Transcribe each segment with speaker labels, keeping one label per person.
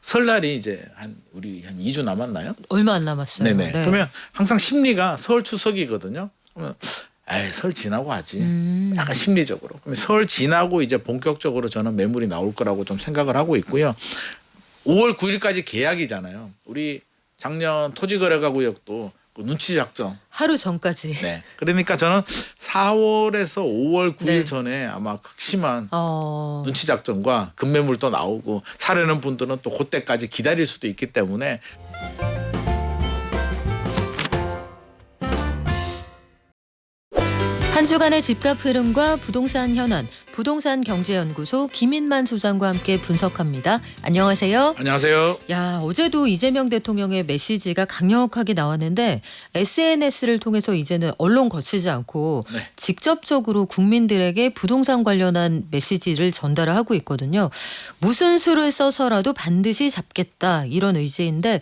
Speaker 1: 설날이 이제 우리 한 2주 남았나요?
Speaker 2: 얼마 안 남았어요.
Speaker 1: 네네.
Speaker 2: 네.
Speaker 1: 그러면 항상 심리가 설 추석이거든요. 그러면 에이, 설 지나고 하지. 약간 심리적으로. 그러면 설 지나고 이제 본격적으로 저는 매물이 나올 거라고 좀 생각을 하고 있고요. 5월 9일까지 계약이잖아요. 우리 작년 토지거래가 구역도 그 눈치 작전.
Speaker 2: 하루 전까지.
Speaker 1: 네. 그러니까 저는 4월에서 5월 9일
Speaker 2: 네.
Speaker 1: 전에 아마 극심한 눈치 작전과 급매물도 나오고 사려는 분들은 또 그때까지 기다릴 수도 있기 때문에
Speaker 2: 한 주간의 집값 흐름과 부동산 현안, 부동산 경제연구소 김인만 소장과 함께 분석합니다. 안녕하세요.
Speaker 1: 안녕하세요.
Speaker 2: 야, 어제도 이재명 대통령의 메시지가 강력하게 나왔는데 SNS를 통해서 이제는 언론 거치지 않고
Speaker 1: 네.
Speaker 2: 직접적으로 국민들에게 부동산 관련한 메시지를 전달을 하고 있거든요. 무슨 수를 써서라도 반드시 잡겠다 이런 의지인데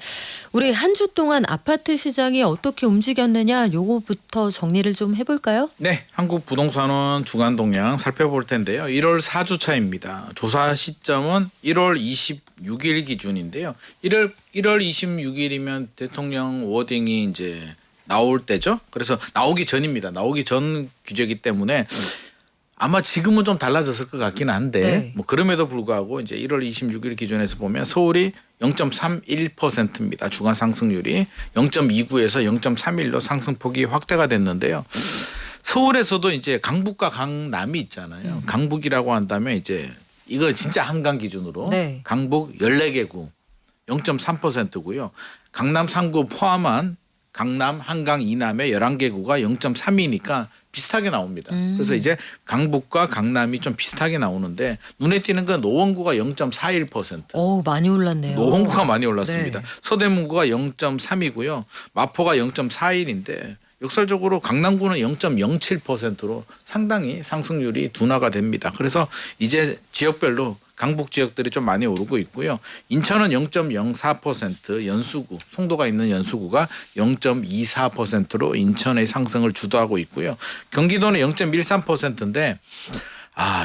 Speaker 2: 우리 한 주 동안 아파트 시장이 어떻게 움직였느냐 요거부터 정리를 좀 해볼까요?
Speaker 1: 네. 한국부동산원 주간 동향 살펴볼 텐데요. 1월 4주차입니다. 조사 시점은 1월 26일 기준인데요. 1월 26일이면 대통령 워딩이 이제 나올 때죠. 그래서 나오기 전입니다. 나오기 전 규제이기 때문에 아마 지금은 좀 달라졌을 것 같기는 한데
Speaker 2: 네.
Speaker 1: 뭐 그럼에도 불구하고 이제 1월 26일 기준에서 보면 서울이 0.31%입니다. 주간 상승률이 0.29에서 0.31로 상승폭이 확대가 됐는데요. 서울에서도 이제 강북과 강남이 있잖아요. 강북이라고 한다면 이제 이거 진짜 한강 기준으로
Speaker 2: 네.
Speaker 1: 강북 14개구 0.3%고요. 강남 3구 포함한 강남, 한강, 이남의 11개구가 0.3이니까 비슷하게 나옵니다. 그래서 이제 강북과 강남이 좀 비슷하게 나오는데 눈에 띄는 건 노원구가 0.41%.
Speaker 2: 많이 올랐네요.
Speaker 1: 노원구가 많이 올랐습니다.
Speaker 2: 네.
Speaker 1: 서대문구가 0.3이고요. 마포가 0.41인데 역설적으로 강남구는 0.07%로 상당히 상승률이 둔화가 됩니다. 그래서 이제 지역별로 강북 지역들이 좀 많이 오르고 있고요. 인천은 0.04%, 연수구, 송도가 있는 연수구가 0.24%로 인천의 상승을 주도하고 있고요. 경기도는 0.13%인데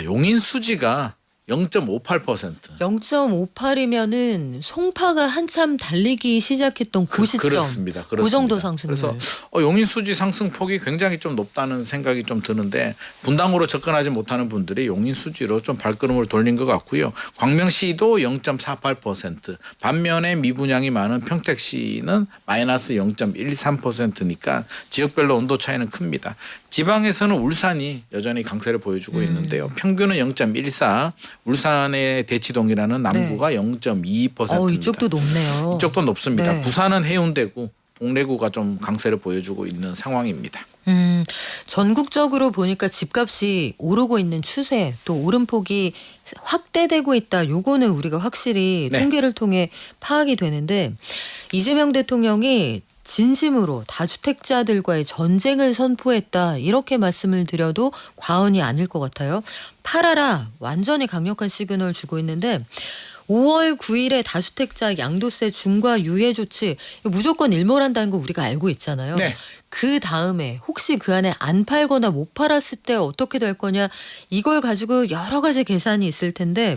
Speaker 1: 용인 수지가 0.58%.
Speaker 2: 0.58이면은 송파가 한참 달리기 시작했던 그 시점.
Speaker 1: 그렇습니다.
Speaker 2: 그 정도 상승률.
Speaker 1: 그래서 용인 수지 상승폭이 굉장히 좀 높다는 생각이 좀 드는데 분당으로 접근하지 못하는 분들이 용인 수지로 좀 발걸음을 돌린 것 같고요. 광명시도 0.48%. 반면에 미분양이 많은 평택시는 마이너스 0.13%니까 지역별로 온도 차이는 큽니다. 지방에서는 울산이 여전히 강세를 보여주고 있는데요. 평균은 0.14. 울산의 대치동이라는 남구가 0.22%입니다.
Speaker 2: 이쪽도 높네요.
Speaker 1: 이쪽도 높습니다.
Speaker 2: 네.
Speaker 1: 부산은 해운대구, 동래구가 좀 강세를 보여주고 있는 상황입니다.
Speaker 2: 전국적으로 보니까 집값이 오르고 있는 추세 또 오름폭이 확대되고 있다. 요거는 우리가 확실히
Speaker 1: 네.
Speaker 2: 통계를 통해 파악이 되는데 이재명 대통령이 진심으로 다주택자들과의 전쟁을 선포했다. 이렇게 말씀을 드려도 과언이 아닐 것 같아요. 팔아라. 완전히 강력한 시그널을 주고 있는데 5월 9일에 다주택자 양도세 중과 유예 조치 무조건 일몰한다는 거 우리가 알고 있잖아요.
Speaker 1: 네.
Speaker 2: 그 다음에 혹시 그 안에 안 팔거나 못 팔았을 때 어떻게 될 거냐 이걸 가지고 여러 가지 계산이 있을 텐데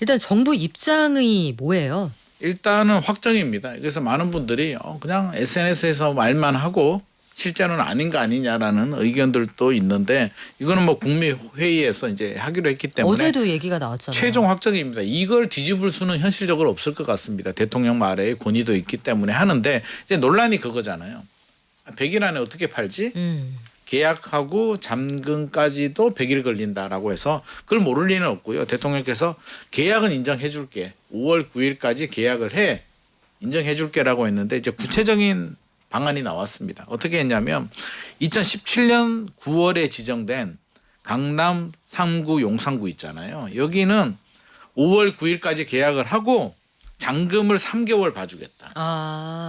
Speaker 2: 일단 정부 입장이 뭐예요?
Speaker 1: 일단은 확정입니다. 그래서 많은 분들이 그냥 SNS에서 말만 하고 실제로는 아닌 거 아니냐라는 의견들도 있는데 이거는 뭐 국무회의에서 이제 하기로 했기 때문에
Speaker 2: 어제도 얘기가 나왔잖아요.
Speaker 1: 최종 확정입니다. 이걸 뒤집을 수는 현실적으로 없을 것 같습니다. 대통령 말에 권위도 있기 때문에 하는데 이제 논란이 그거잖아요. 100일 안에 어떻게 팔지? 계약하고 잠금까지도 100일 걸린다라고 해서 그걸 모를 리는 없고요. 대통령께서 계약은 인정해 줄게. 5월 9일까지 계약을 해. 인정해 줄게라고 했는데 이제 구체적인 방안이 나왔습니다. 어떻게 했냐면 2017년 9월에 지정된 강남 3구 용산구 있잖아요. 여기는 5월 9일까지 계약을 하고 잔금을 3개월 봐주겠다.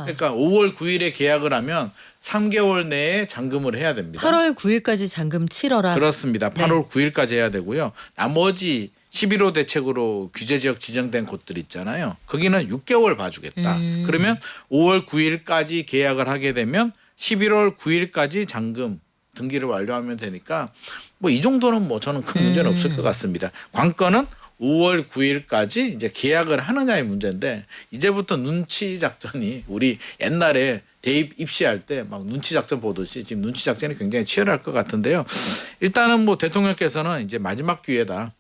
Speaker 1: 그러니까 5월 9일에 계약을 하면 3개월 내에 잔금을 해야 됩니다.
Speaker 2: 8월 9일까지 잔금 치러라.
Speaker 1: 그렇습니다. 8월 9일까지 해야 되고요. 나머지 11호 대책으로 규제지역 지정된 곳들 있잖아요. 거기는 6개월 봐주겠다. 그러면 5월 9일까지 계약을 하게 되면 11월 9일까지 잔금 등기를 완료하면 되니까 뭐 이 정도는 뭐 저는 큰 문제는 없을 것 같습니다. 관건은 5월 9일까지 이제 계약을 하느냐의 문제인데 이제부터 눈치 작전이 우리 옛날에 대입 입시할 때 막 눈치 작전 보듯이 지금 눈치 작전이 굉장히 치열할 것 같은데요. 일단은 뭐 대통령께서는 이제 마지막 기회다.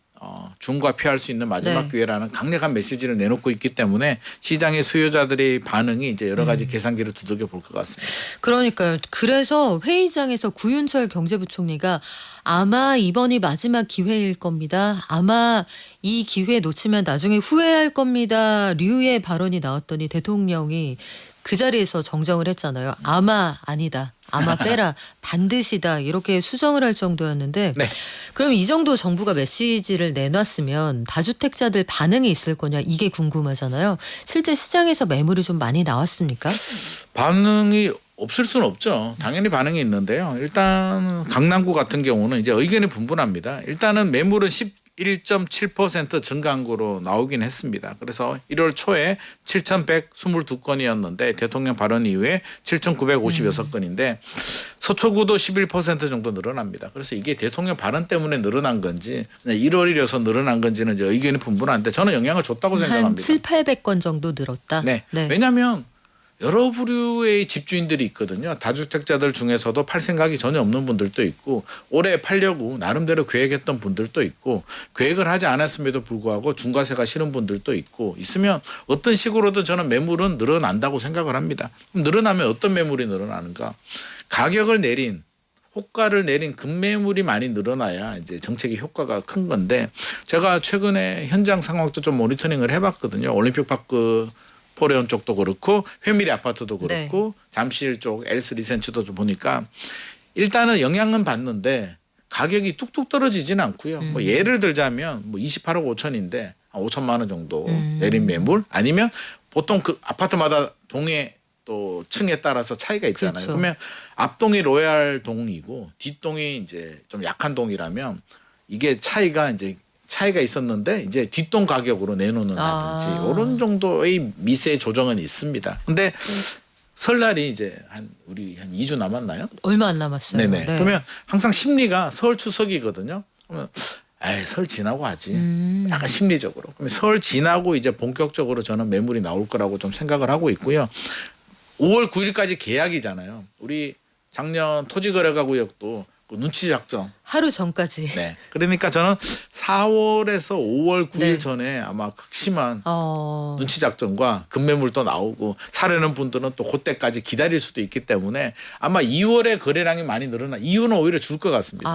Speaker 1: 중과 피할 수 있는 마지막
Speaker 2: 네.
Speaker 1: 기회라는 강력한 메시지를 내놓고 있기 때문에 시장의 수요자들의 반응이 이제 여러 가지 계산기를 두들겨 볼 것 같습니다.
Speaker 2: 그러니까요. 그래서 회의장에서 구윤철 경제부총리가 아마 이번이 마지막 기회일 겁니다. 아마 이 기회 놓치면 나중에 후회할 겁니다. 류의 발언이 나왔더니 대통령이 그 자리에서 정정을 했잖아요. 아마 아니다. 아마 빼라. 반드시다. 이렇게 수정을 할 정도였는데
Speaker 1: 네.
Speaker 2: 그럼 이 정도 정부가 메시지를 내놨으면 다주택자들 반응이 있을 거냐 이게 궁금하잖아요. 실제 시장에서 매물이 좀 많이 나왔습니까?
Speaker 1: 반응이 없을 수는 없죠. 당연히 반응이 있는데요. 일단 강남구 같은 경우는 이제 의견이 분분합니다. 일단은 매물은 11.7% 증가한 거로 나오긴 했습니다. 그래서 1월 초에 7,122건이었는데 대통령 발언 이후에 7,956건인데 서초구도 11% 정도 늘어납니다. 그래서 이게 대통령 발언 때문에 늘어난 건지 1월이라서 늘어난 건지는 이제 의견이 분분한데 저는 영향을 줬다고
Speaker 2: 한
Speaker 1: 생각합니다.
Speaker 2: 7,800건 정도 늘었다.
Speaker 1: 네. 왜냐하면 여러 부류의 집주인들이 있거든요. 다주택자들 중에서도 팔 생각이 전혀 없는 분들도 있고 올해 팔려고 나름대로 계획했던 분들도 있고 계획을 하지 않았음에도 불구하고 중과세가 싫은 분들도 있고 있으면 어떤 식으로든 저는 매물은 늘어난다고 생각을 합니다. 그럼 늘어나면 어떤 매물이 늘어나는가? 가격을 내린 호가를 내린 급매물이 많이 늘어나야 이제 정책의 효과가 큰 건데 제가 최근에 현장 상황도 좀 모니터링을 해봤거든요. 올림픽파크 포레온 쪽도 그렇고 회밀리 아파트도 그렇고 잠실 쪽 엘스 리센츠도 좀 보니까 일단은 영향은 받는데 가격이 뚝뚝 떨어지지는 않고요. 뭐 예를 들자면 뭐 28억 5천인데 한 5천만 원 정도 내린 매물 아니면 보통 그 아파트마다 동에 또 층에 따라서 차이가 있잖아요.
Speaker 2: 그렇죠.
Speaker 1: 그러면 앞동이 로얄 동이고 뒷동이 이제 좀 약한 동이라면 이게 차이가 있었는데 이제 뒷동 가격으로 내놓는다든지 이런 정도의 미세 조정은 있습니다. 근데 설날이 이제 우리 한 2주 남았나요?
Speaker 2: 얼마 안 남았어요.
Speaker 1: 네네. 그러면 항상 심리가 설 추석이거든요. 그러면 설 지나고 하지. 약간 심리적으로. 그러면 설 지나고 이제 본격적으로 저는 매물이 나올 거라고 좀 생각을 하고 있고요. 5월 9일까지 계약이잖아요. 우리 작년 토지거래가구역도 그 눈치 작전.
Speaker 2: 하루 전까지.
Speaker 1: 네. 그러니까 저는 4월에서 5월 9일
Speaker 2: 네.
Speaker 1: 전에 아마 극심한 눈치 작전과 급매물도 나오고 사려는 분들은 또 그때까지 기다릴 수도 있기 때문에 아마 2월에 거래량이 많이 늘어나 2월은 오히려 줄 것 같습니다.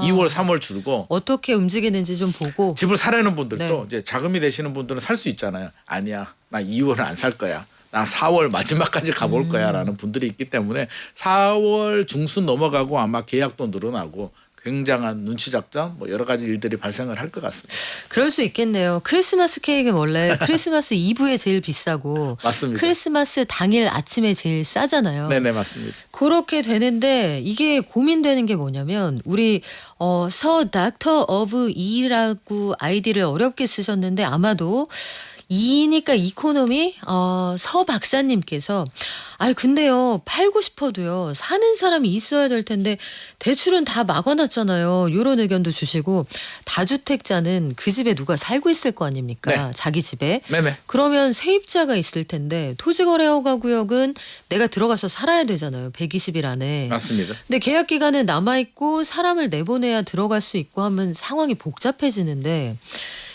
Speaker 1: 2월, 3월 줄고
Speaker 2: 어떻게 움직이는지 좀 보고.
Speaker 1: 집을 사려는 분들도
Speaker 2: 네.
Speaker 1: 이제 자금이 되시는 분들은 살 수 있잖아요. 아니야. 나 2월은 안 살 거야. 나 4월 마지막까지 가볼 거야라는 분들이 있기 때문에 4월 중순 넘어가고 아마 계약도 늘어나고 굉장한 눈치 작전 뭐 여러 가지 일들이 발생을 할 것 같습니다.
Speaker 2: 그럴 수 있겠네요. 크리스마스 케이크는 원래 크리스마스 이브에 제일 비싸고
Speaker 1: 맞습니다.
Speaker 2: 크리스마스 당일 아침에 제일 싸잖아요.
Speaker 1: 네네 맞습니다.
Speaker 2: 그렇게 되는데 이게 고민되는 게 뭐냐면 우리 서 닥터 오브 이라고 아이디를 어렵게 쓰셨는데 아마도 이니까 이코노미 서 박사님께서 근데요 팔고 싶어도요 사는 사람이 있어야 될 텐데 대출은 다 막아놨잖아요. 이런 의견도 주시고 다주택자는 그 집에 누가 살고 있을 거 아닙니까?
Speaker 1: 네.
Speaker 2: 자기 집에.
Speaker 1: 네네.
Speaker 2: 그러면 세입자가 있을 텐데 토지거래허가 구역은 내가 들어가서 살아야 되잖아요. 120일 안에.
Speaker 1: 맞습니다.
Speaker 2: 근데 계약 기간은 남아있고 사람을 내보내야 들어갈 수 있고 하면 상황이 복잡해지는데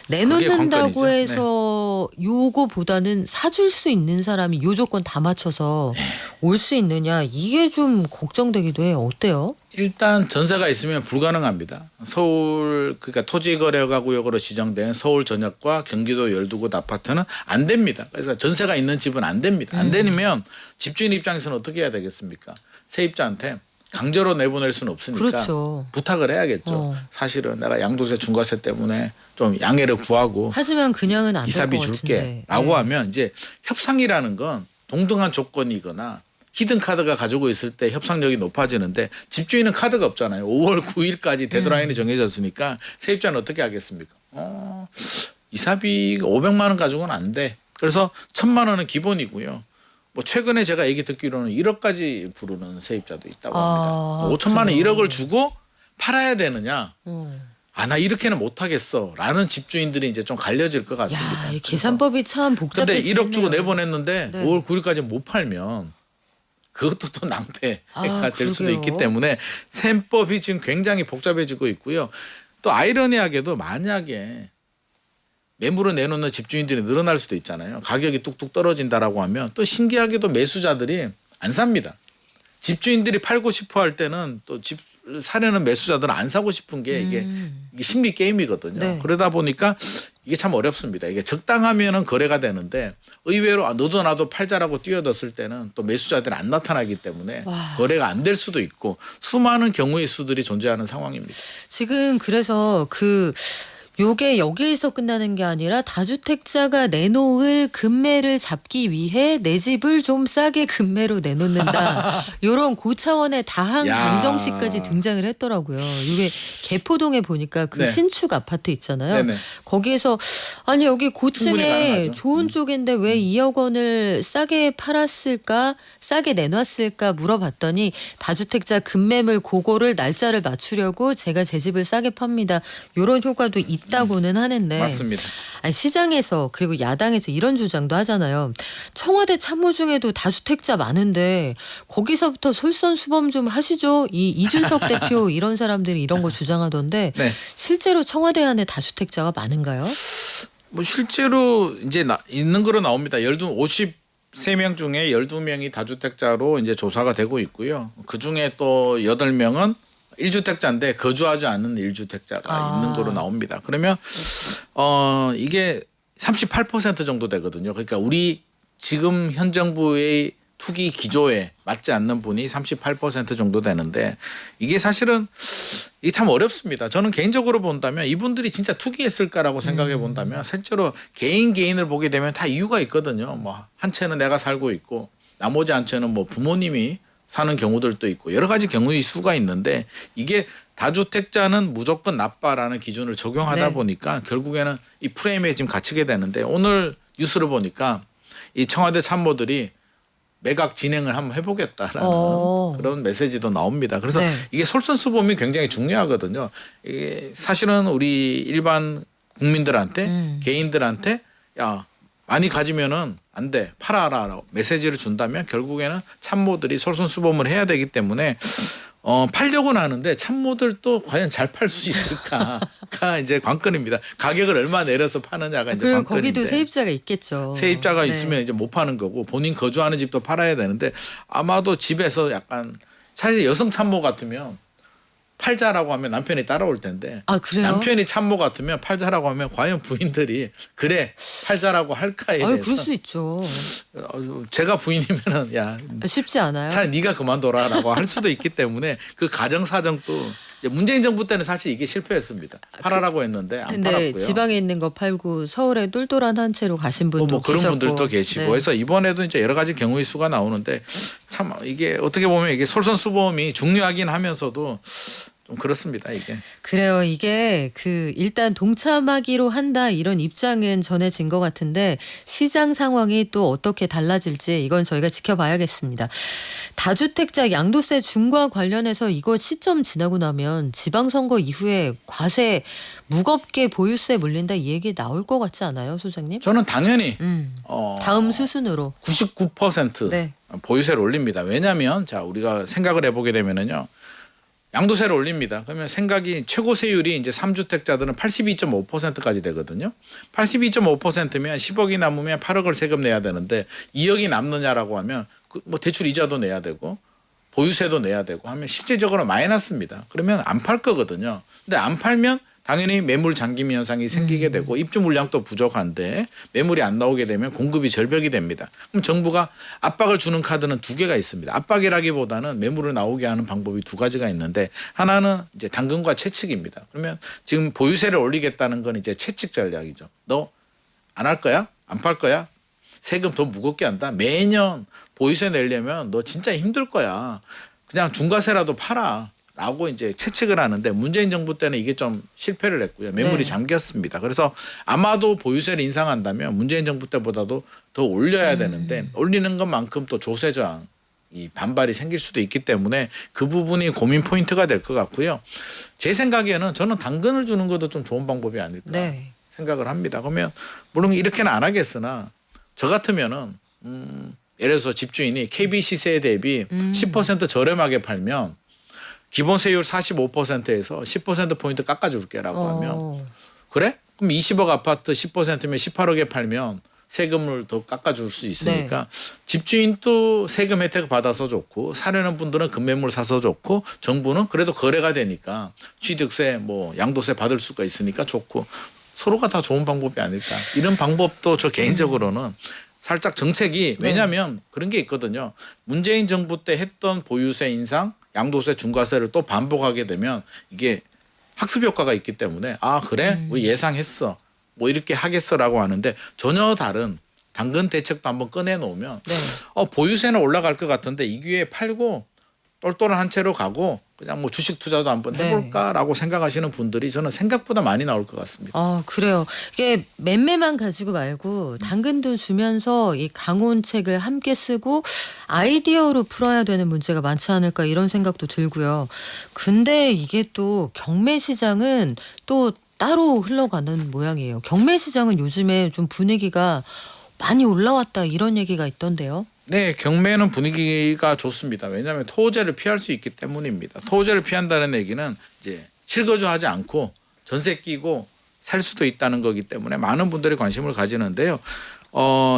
Speaker 2: 내놓는다고
Speaker 1: 관건이죠.
Speaker 2: 해서 요거보다는 사줄 수 있는 사람이 요 조건 다 맞춰서 올 수 있느냐 이게 좀 걱정되기도 해요. 어때요?
Speaker 1: 일단 전세가 있으면 불가능합니다. 서울 그러니까 토지거래가구역으로 지정된 서울 전역과 경기도 12곳 아파트는 안 됩니다. 그래서 전세가 있는 집은 안 됩니다. 안 되면 집주인 입장에서는 어떻게 해야 되겠습니까? 세입자한테 강제로 내보낼 수는 없으니까
Speaker 2: 그렇죠.
Speaker 1: 부탁을 해야겠죠. 사실은 내가 양도세 중과세 때문에 좀 양해를 구하고
Speaker 2: 하지만 그냥은 안 될 것
Speaker 1: 이사비
Speaker 2: 같은데.
Speaker 1: 줄게라고 하면 이제 협상이라는 건 동등한 조건이거나 히든 카드가 가지고 있을 때 협상력이 높아지는데 집주인은 카드가 없잖아요. 5월 9일까지 데드라인이 정해졌으니까 세입자는 어떻게 하겠습니까? 이사비 500만 원 가지고는 안 돼. 그래서 1,000만 원은 기본이고요. 뭐 최근에 제가 얘기 듣기로는 1억까지 부르는 세입자도 있다고 합니다. 5천만 원
Speaker 2: 그래요?
Speaker 1: 1억을 주고 팔아야 되느냐? 나 이렇게는 못 하겠어라는 집주인들이 이제 좀 갈려질 것 같습니다.
Speaker 2: 야, 이 계산법이 참
Speaker 1: 근데
Speaker 2: 복잡해지네요.
Speaker 1: 1억 주고 내보냈는데
Speaker 2: 네.
Speaker 1: 5월 9일까지 못 팔면 그것도 또 낭패가 될 수도
Speaker 2: 그러게요.
Speaker 1: 있기 때문에 셈법이 지금 굉장히 복잡해지고 있고요. 또 아이러니하게도 만약에 매물을 내놓는 집주인들이 늘어날 수도 있잖아요. 가격이 뚝뚝 떨어진다라고 하면 또 신기하게도 매수자들이 안 삽니다. 집주인들이 팔고 싶어 할 때는 또 집 사려는 매수자들은 안 사고 싶은 게 이게 심리 게임이거든요.
Speaker 2: 네.
Speaker 1: 그러다 보니까 이게 참 어렵습니다. 이게 적당하면은 거래가 되는데 의외로 너도 나도 팔자라고 뛰어들었을 때는 또 매수자들이 안 나타나기 때문에
Speaker 2: 와.
Speaker 1: 거래가 안 될 수도 있고 수많은 경우의 수들이 존재하는 상황입니다.
Speaker 2: 지금 그래서 요게 여기에서 끝나는 게 아니라 다주택자가 내놓을 금매를 잡기 위해 내 집을 좀 싸게 금매로 내놓는다. 요런 고차원의 다항
Speaker 1: 야.
Speaker 2: 방정식까지 등장을 했더라고요. 이게 개포동에 보니까 그
Speaker 1: 네.
Speaker 2: 신축 아파트 있잖아요.
Speaker 1: 네네.
Speaker 2: 거기에서 아니 여기
Speaker 1: 충분히
Speaker 2: 고층에
Speaker 1: 가능하죠.
Speaker 2: 좋은 쪽인데 왜 2억 원을 싸게 팔았을까? 싸게 내놨을까 물어봤더니 다주택자 급매물 그거를 날짜를 맞추려고 제가 제 집을 싸게 팝니다. 요런 효과도 있다고는 하는데
Speaker 1: 맞습니다.
Speaker 2: 아니, 시장에서 그리고 야당에서 이런 주장도 하잖아요. 청와대 참모 중에도 다주택자 많은데 거기서부터 솔선수범 좀 하시죠. 이 이준석 대표 이런 사람들이 이런 거 주장하던데
Speaker 1: 네.
Speaker 2: 실제로 청와대 안에 다주택자가 많은가요?
Speaker 1: 뭐 실제로 이제 있는 거로 나옵니다. 53명 중에 12명이 다주택자로 이제 조사가 되고 있고요. 그 중에 또 8명은 1주택자인데 거주하지 않는 1주택자가 있는 거로 나옵니다. 그러면 이게 38% 정도 되거든요. 그러니까 우리 지금 현 정부의 투기 기조에 맞지 않는 분이 38% 정도 되는데 이게 사실은 이게 참 어렵습니다. 저는 개인적으로 본다면 이분들이 진짜 투기했을까라고 생각해 본다면 실제로 개인을 보게 되면 다 이유가 있거든요. 뭐 한 채는 내가 살고 있고 나머지 한 채는 뭐 부모님이 사는 경우들도 있고 여러 가지 경우의 수가 있는데 이게 다주택자는 무조건 나빠라는 기준을 적용하다
Speaker 2: 네.
Speaker 1: 보니까 결국에는 이 프레임에 지금 갇히게 되는데 오늘 뉴스를 보니까 이 청와대 참모들이 매각 진행을 한번 해보겠다라는 그런 메시지도 나옵니다. 그래서
Speaker 2: 네.
Speaker 1: 이게 솔선수범이 굉장히 중요하거든요. 이게 사실은 우리 일반 국민들한테 개인들한테 야 많이 가지면은 안 돼 팔아라라고 메시지를 준다면 결국에는 참모들이 솔선수범을 해야 되기 때문에 팔려고는 하는데 참모들도 과연 잘 팔 수 있을까가 이제 관건입니다. 가격을 얼마 내려서 파느냐가 이제
Speaker 2: 그리고
Speaker 1: 관건인데.
Speaker 2: 거기도 세입자가 있겠죠.
Speaker 1: 세입자가
Speaker 2: 네.
Speaker 1: 있으면 이제 못 파는 거고 본인 거주하는 집도 팔아야 되는데 아마도 집에서 약간 사실 여성 참모 같으면 팔자라고 하면 남편이 따라올 텐데
Speaker 2: 아 그래요?
Speaker 1: 남편이 참모 같으면 팔자라고 하면 과연 부인들이 그래 팔자라고 할까에
Speaker 2: 아유
Speaker 1: 대해서
Speaker 2: 그럴 수 있죠.
Speaker 1: 제가 부인이면은 야
Speaker 2: 쉽지 않아요.
Speaker 1: 차라리 네가 그만둬라라고 할 수도 있기 때문에 그 가정 사정도 문재인 정부 때는 사실 이게 실패했습니다. 팔아라고 했는데 안
Speaker 2: 근데
Speaker 1: 팔았고요.
Speaker 2: 지방에 있는 거 팔고 서울에 똘똘한 한 채로 가신 분도
Speaker 1: 뭐 그런
Speaker 2: 계셨고.
Speaker 1: 분들도 계시고
Speaker 2: 네.
Speaker 1: 해서 이번에도 이제 여러 가지 경우의 수가 나오는데 참 이게 어떻게 보면 이게 솔선수범이 중요하긴 하면서도 좀 그렇습니다 이게.
Speaker 2: 그래요. 이게 일단 동참하기로 한다 이런 입장은 전해진 것 같은데 시장 상황이 또 어떻게 달라질지 이건 저희가 지켜봐야겠습니다. 다주택자 양도세 중과 관련해서 이거 시점 지나고 나면 지방선거 이후에 과세 무겁게 보유세 물린다 이 얘기 나올 것 같지 않아요, 소장님?
Speaker 1: 저는 당연히
Speaker 2: 다음 수순으로.
Speaker 1: 99%
Speaker 2: 네.
Speaker 1: 보유세를 올립니다. 왜냐하면 자 우리가 생각을 해보게 되면은요. 양도세를 올립니다. 그러면 생각이 최고 세율이 이제 3주택자들은 82.5%까지 되거든요. 82.5%면 10억이 남으면 8억을 세금 내야 되는데 2억이 남느냐라고 하면 뭐 대출 이자도 내야 되고 보유세도 내야 되고 하면 실질적으로 마이너스입니다. 그러면 안 팔 거거든요. 근데 안 팔면 당연히 매물 잠김 현상이 생기게 되고 입주 물량도 부족한데 매물이 안 나오게 되면 공급이 절벽이 됩니다. 그럼 정부가 압박을 주는 카드는 2개가 있습니다. 압박이라기보다는 매물을 나오게 하는 방법이 2가지가 있는데 하나는 이제 당근과 채찍입니다. 그러면 지금 보유세를 올리겠다는 건 이제 채찍 전략이죠. 너 안 할 거야? 안 팔 거야? 세금 더 무겁게 한다. 매년 보유세 내려면 너 진짜 힘들 거야. 그냥 중과세라도 팔아. 라고 이제 채찍을 하는데 문재인 정부 때는 이게 좀 실패를 했고요. 매물이
Speaker 2: 네.
Speaker 1: 잠겼습니다. 그래서 아마도 보유세를 인상한다면 문재인 정부 때보다도 더 올려야 되는데 올리는 것만큼 또 조세 저항 이 반발이 생길 수도 있기 때문에 그 부분이 고민 포인트가 될 것 같고요. 제 생각에는 저는 당근을 주는 것도 좀 좋은 방법이 아닐까
Speaker 2: 네.
Speaker 1: 생각을 합니다. 그러면 물론 이렇게는 안 하겠으나 저 같으면은 예를 들어서 집주인이 KB 시세 대비 10% 저렴하게 팔면 기본 세율 45%에서 10%포인트 깎아줄게라고 하면 그래? 그럼 20억 아파트 10%면 18억에 팔면 세금을 더 깎아줄 수 있으니까 집주인도 세금 혜택 받아서 좋고 사려는 분들은 급매물 사서 좋고 정부는 그래도 거래가 되니까 취득세 뭐 양도세 받을 수가 있으니까 좋고 서로가 다 좋은 방법이 아닐까. 이런 방법도 저 개인적으로는 살짝 정책이 왜냐하면 그런 게 있거든요. 문재인 정부 때 했던 보유세 인상, 양도세 중과세를 또 반복하게 되면 이게 학습 효과가 있기 때문에 아 그래 우리 예상했어 뭐 이렇게 하겠어라고 하는데 전혀 다른 당근 대책도 한번 꺼내놓으면 보유세는 올라갈 것 같은데 이 기회에 팔고 똘똘한 한 채로 가고 그냥 뭐 주식 투자도 한번 해볼까라고 생각하시는 분들이 저는 생각보다 많이 나올 것 같습니다.
Speaker 2: 아 그래요. 이게 매매만 가지고 말고 당근도 주면서 이 강원책을 함께 쓰고 아이디어로 풀어야 되는 문제가 많지 않을까 이런 생각도 들고요. 근데 이게 또 경매 시장은 또 따로 흘러가는 모양이에요. 경매 시장은 요즘에 좀 분위기가 많이 올라왔다 이런 얘기가 있던데요.
Speaker 1: 네, 경매는 분위기가 좋습니다. 왜냐하면 토호제를 피할 수 있기 때문입니다. 토호제를 피한다는 얘기는 이제 실거주하지 않고 전세 끼고 살 수도 있다는 거기 때문에 많은 분들이 관심을 가지는데요.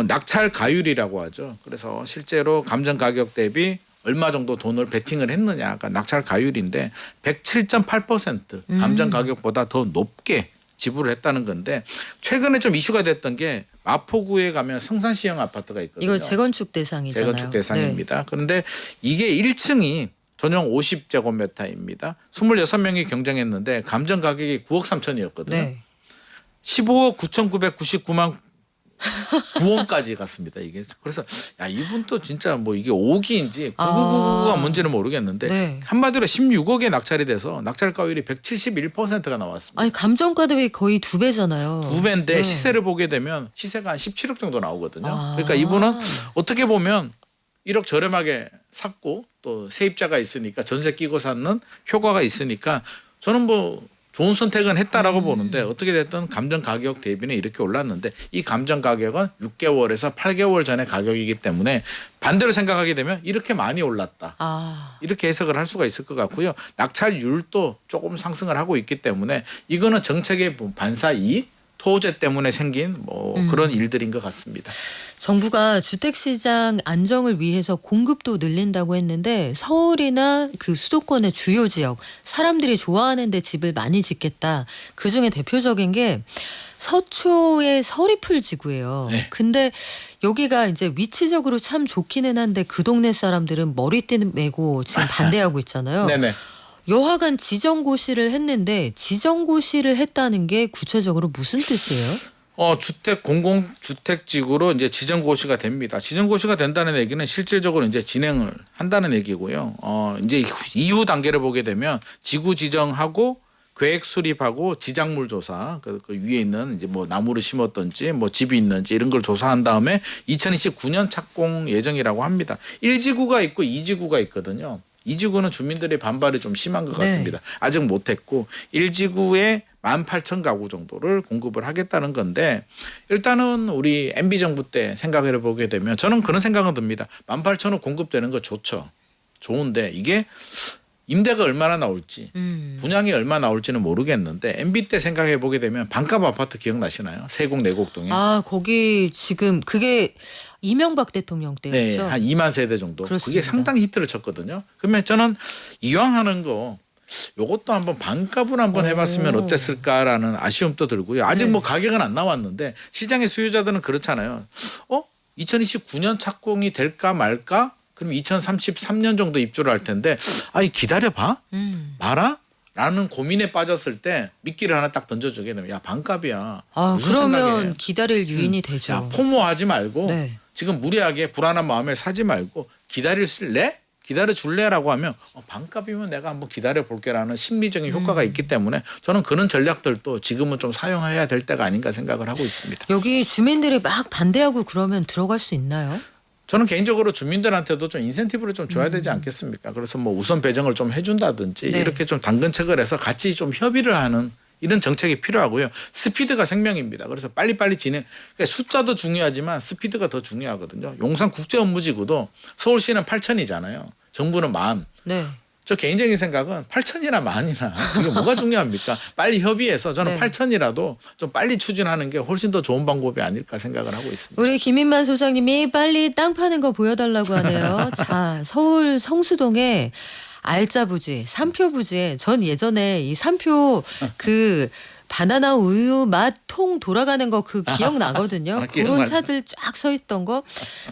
Speaker 1: 낙찰 가율이라고 하죠. 그래서 실제로 감정 가격 대비 얼마 정도 돈을 베팅을 했느냐가 낙찰 가율인데 107.8% 감정 가격보다 더 높게 지불을 했다는 건데 최근에 좀 이슈가 됐던 게 마포구에 가면 성산시형 아파트가 있거든요.
Speaker 2: 이거 재건축 대상이잖아요.
Speaker 1: 재건축 대상입니다. 그런데 이게 1층이 전용 50제곱미터입니다. 26명이 경쟁했는데 감정 가격이 9억 3천이었거든요. 15억 9,999만 9원까지 갔습니다. 이게 그래서 야 이분도 진짜 뭐 이게 5억인지 9999가 뭔지는 모르겠는데 한마디로 16억에 낙찰이 돼서 낙찰가율이 171%가 나왔습니다.
Speaker 2: 아니 감정가 대비 거의 2배잖아요.
Speaker 1: 2배인데 시세를 보게 되면 시세가 한 17억 정도 나오거든요. 그러니까 이분은 어떻게 보면 1억 저렴하게 샀고 또 세입자가 있으니까 전세 끼고 사는 효과가 있으니까 저는 뭐 좋은 선택은 했다라고 보는데 어떻게 됐든 감정 가격 대비는 이렇게 올랐는데 이 감정 가격은 6개월에서 8개월 전의 가격이기 때문에 반대로 생각하게 되면 이렇게 많이 올랐다. 이렇게 해석을 할 수가 있을 것 같고요. 낙찰률도 조금 상승을 하고 있기 때문에 이거는 정책의 반사 이익, 토호제 때문에 생긴 뭐 그런 일들인 것 같습니다.
Speaker 2: 정부가 주택시장 안정을 위해서 공급도 늘린다고 했는데 서울이나 그 수도권의 주요 지역 사람들이 좋아하는 데 집을 많이 짓겠다. 그중에 대표적인 게 서초의 서리풀 지구예요. 근데 여기가 이제 위치적으로 참 좋기는 한데 그 동네 사람들은 머리띠 메고 지금 반대하고 있잖아요.
Speaker 1: 네네.
Speaker 2: 여하간 지정고시를 했는데 지정고시를 했다는 게 구체적으로 무슨 뜻이에요?
Speaker 1: 주택 공공주택지구로 이제 지정고시가 됩니다. 지정고시가 된다는 얘기는 실질적으로 이제 진행을 한다는 얘기고요. 이제 이후 단계를 보게 되면 지구 지정하고 계획 수립하고 지작물 조사 그 위에 있는 이제 뭐 나무를 심었던지 뭐 집이 있는지 이런 걸 조사한 다음에 2029년 착공 예정이라고 합니다. 1지구가 있고 2지구가 있거든요. 2지구는 주민들의 반발이 좀 심한 것 같습니다. 아직 못했고 1지구에 18,000가구 정도를 공급을 하겠다는 건데 일단은 우리 MB 정부 때 생각을 해보게 되면 저는 그런 생각은 듭니다. 18,000원 공급되는 거 좋죠. 좋은데 이게 임대가 얼마나 나올지 분양이 얼마나 나올지는 모르겠는데 MB 때 생각해 보게 되면 반값 아파트 기억나시나요? 세곡 내곡동에.
Speaker 2: 거기 지금 그게 이명박 대통령 때였죠.
Speaker 1: 네, 한 2만 세대 정도.
Speaker 2: 그렇습니다.
Speaker 1: 그게 상당히 히트를 쳤거든요. 그러면 저는 이왕 하는 거 요것도 한번 반값으로 한번 해봤으면 어땠을까라는 아쉬움도 들고요. 아직 뭐 가격은 안 나왔는데 시장의 수요자들은 그렇잖아요. 2029년 착공이 될까 말까? 그럼 2033년 정도 입주를 할 텐데 기다려봐? 봐라? 라는 고민에 빠졌을 때 미끼를 하나 딱 던져주게 되면 야 반값이야. 무슨
Speaker 2: 그러면
Speaker 1: 생각해?
Speaker 2: 기다릴 유인이 되죠.
Speaker 1: 야, 포모하지 말고 지금 무리하게 불안한 마음에 사지 말고 기다릴래? 기다려줄래라고 하면 반값이면 내가 한번 기다려볼게라는 심리적인 효과가 있기 때문에 저는 그런 전략들도 지금은 좀 사용해야 될 때가 아닌가 생각을 하고 있습니다.
Speaker 2: 여기 주민들이 막 반대하고 그러면 들어갈 수 있나요?
Speaker 1: 저는 개인적으로 주민들한테도 좀 인센티브를 좀 줘야 되지 않겠습니까? 그래서 뭐 우선 배정을 좀 해준다든지
Speaker 2: 네.
Speaker 1: 이렇게 좀 당근책을 해서 같이 좀 협의를 하는 이런 정책이 필요하고요. 스피드가 생명입니다. 그래서 빨리빨리 진행. 그러니까 숫자도 중요하지만 스피드가 더 중요하거든요. 용산 국제업무지구도 서울시는 8천이잖아요. 정부는 10,000.
Speaker 2: 네.
Speaker 1: 저 개인적인 생각은 8천이나 10,000이나 이게 뭐가 중요합니까? 빨리 협의해서 저는
Speaker 2: 네.
Speaker 1: 8천이라도 좀 빨리 추진하는 게 훨씬 더 좋은 방법이 아닐까 생각을 하고 있습니다.
Speaker 2: 우리 김인만 소장님이 빨리 땅 파는 거 보여달라고 하네요. 자, 서울 성수동에 알짜부지, 삼표부지에 전 예전에 이 삼표 그 바나나 우유 맛 통 돌아가는 거 그 기억나거든요. 그런
Speaker 1: 기억나죠.
Speaker 2: 차들 쫙 서 있던 거.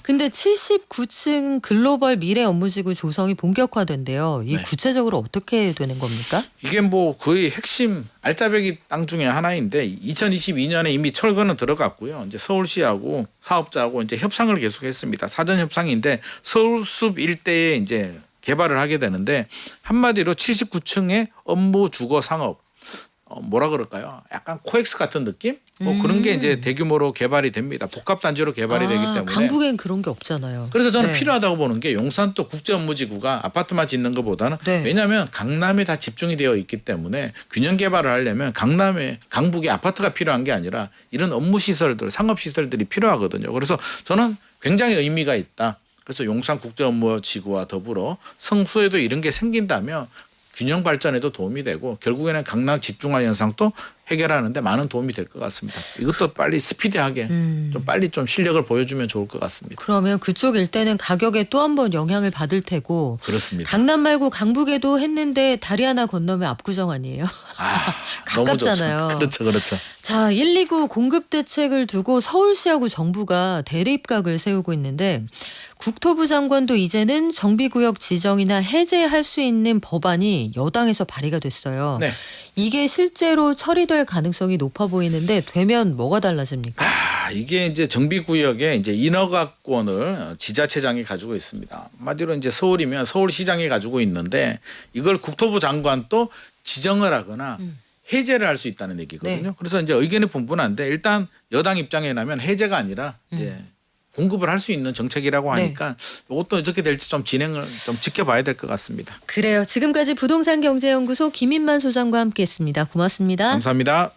Speaker 2: 근데 79층 글로벌 미래 업무지구 조성이 본격화된대요. 이
Speaker 1: 네.
Speaker 2: 구체적으로 어떻게 되는 겁니까?
Speaker 1: 이게 뭐 거의 핵심 알짜배기 땅 중에 하나인데 2022년에 이미 철거는 들어갔고요. 이제 서울시하고 사업자하고 이제 협상을 계속했습니다. 사전 협상인데 서울숲 일대에 이제 개발을 하게 되는데 한마디로 79층의 업무 주거 상업 뭐라 그럴까요? 약간 코엑스 같은 느낌? 뭐 그런 게 이제 대규모로 개발이 됩니다. 복합 단지로 개발이 되기 때문에.
Speaker 2: 강북엔 그런 게 없잖아요.
Speaker 1: 그래서 저는
Speaker 2: 네.
Speaker 1: 필요하다고 보는 게 용산 또 국제업무지구가 아파트만 짓는 것보다는
Speaker 2: 네.
Speaker 1: 왜냐하면 강남에 다 집중이 되어 있기 때문에 균형 개발을 하려면 강북에 아파트가 필요한 게 아니라 이런 업무 시설들, 상업 시설들이 필요하거든요. 그래서 저는 굉장히 의미가 있다. 그래서 용산 국제업무지구와 더불어 성수에도 이런 게 생긴다면 균형 발전에도 도움이 되고 결국에는 강남 집중화 현상도 해결하는데 많은 도움이 될 것 같습니다. 이것도 빨리 스피디하게 좀 빨리 좀 실력을 보여주면 좋을 것 같습니다.
Speaker 2: 그러면 그쪽 일대는 가격에 또 한 번 영향을 받을 테고
Speaker 1: 그렇습니다.
Speaker 2: 강남 말고 강북에도 했는데 다리 하나 건너면 압구정 아니에요?
Speaker 1: 너무
Speaker 2: 가깝잖아요.
Speaker 1: 좋죠. 그렇죠, 그렇죠.
Speaker 2: 자, 129 공급 대책을 두고 서울시하고 정부가 대립각을 세우고 있는데 국토부 장관도 이제는 정비구역 지정이나 해제할 수 있는 법안이 여당에서 발의가 됐어요.
Speaker 1: 네.
Speaker 2: 이게 실제로 처리될 가능성이 높아 보이는데 되면 뭐가 달라집니까?
Speaker 1: 이게 이제 정비구역에 이제 인허가권을 지자체장이 가지고 있습니다. 한마디로 이제 서울이면 서울시장이 가지고 있는데 이걸 국토부 장관도 지정을 하거나 해제를 할 수 있다는 얘기거든요.
Speaker 2: 네.
Speaker 1: 그래서 이제 의견이 분분한데 일단 여당 입장에 나면 해제가 아니라 이제 공급을 할 수 있는 정책이라고 하니까 이것도 어떻게 될지 좀 진행을 좀 지켜봐야 될 것 같습니다.
Speaker 2: 그래요. 지금까지 부동산경제연구소 김인만 소장과 함께했습니다. 고맙습니다.
Speaker 1: 감사합니다.